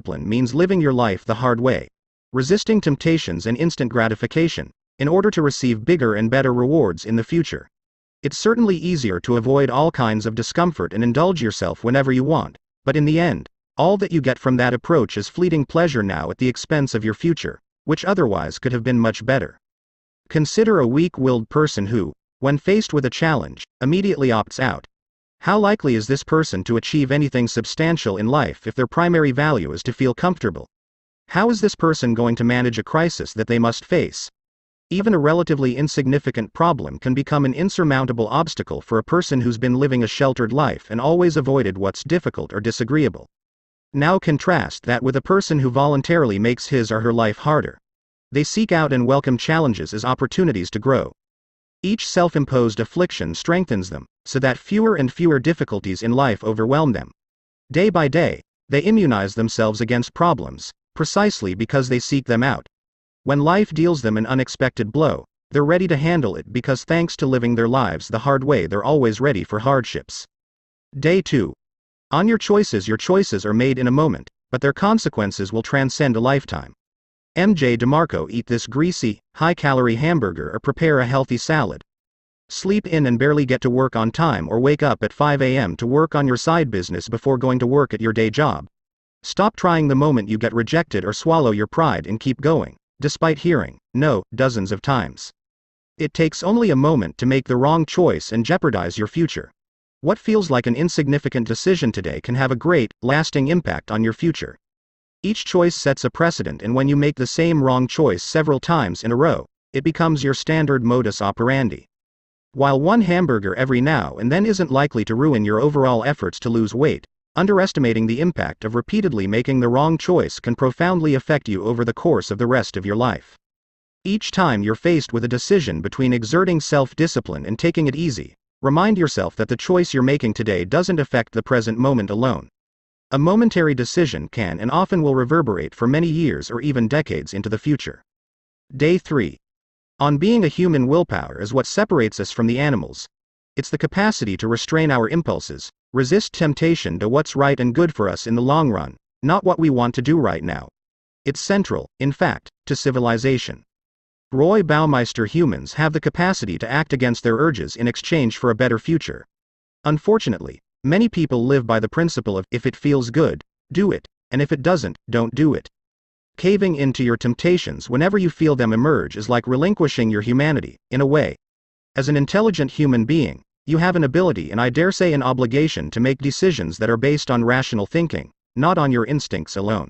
Discipline means living your life the hard way, resisting temptations and instant gratification, in order to receive bigger and better rewards in the future. It's certainly easier to avoid all kinds of discomfort and indulge yourself whenever you want, but in the end, all that you get from that approach is fleeting pleasure now at the expense of your future, which otherwise could have been much better. Consider a weak-willed person who, when faced with a challenge, immediately opts out. How likely is this person to achieve anything substantial in life if their primary value is to feel comfortable? How is this person going to manage a crisis that they must face? Even a relatively insignificant problem can become an insurmountable obstacle for a person who's been living a sheltered life and always avoided what's difficult or disagreeable. Now contrast that with a person who voluntarily makes his or her life harder. They seek out and welcome challenges as opportunities to grow. Each self-imposed affliction strengthens them, so that fewer and fewer difficulties in life overwhelm them. Day by day, they immunize themselves against problems, precisely because they seek them out. When life deals them an unexpected blow, they're ready to handle it because thanks to living their lives the hard way, they're always ready for hardships. Day 2. On your choices are made in a moment, but their consequences will transcend a lifetime. MJ DeMarco: eat this greasy, high-calorie hamburger or prepare a healthy salad. Sleep in and barely get to work on time, or wake up at 5 a.m. to work on your side business before going to work at your day job. Stop trying the moment you get rejected, or swallow your pride and keep going, despite hearing no dozens of times. It takes only a moment to make the wrong choice and jeopardize your future. What feels like an insignificant decision today can have a great, lasting impact on your future. Each choice sets a precedent, and when you make the same wrong choice several times in a row, it becomes your standard modus operandi. While one hamburger every now and then isn't likely to ruin your overall efforts to lose weight, underestimating the impact of repeatedly making the wrong choice can profoundly affect you over the course of the rest of your life. Each time you're faced with a decision between exerting self-discipline and taking it easy, remind yourself that the choice you're making today doesn't affect the present moment alone. A momentary decision can and often will reverberate for many years or even decades into the future. Day 3. On being a human, willpower is what separates us from the animals. It's the capacity to restrain our impulses, resist temptation, to what's right and good for us in the long run, not what we want to do right now. It's central, in fact, to civilization. Roy Baumeister: humans have the capacity to act against their urges in exchange for a better future. Unfortunately, many people live by the principle of, if it feels good, do it, and if it doesn't, don't do it. Caving into your temptations whenever you feel them emerge is like relinquishing your humanity, in a way. As an intelligent human being, you have an ability, and I dare say an obligation, to make decisions that are based on rational thinking, not on your instincts alone.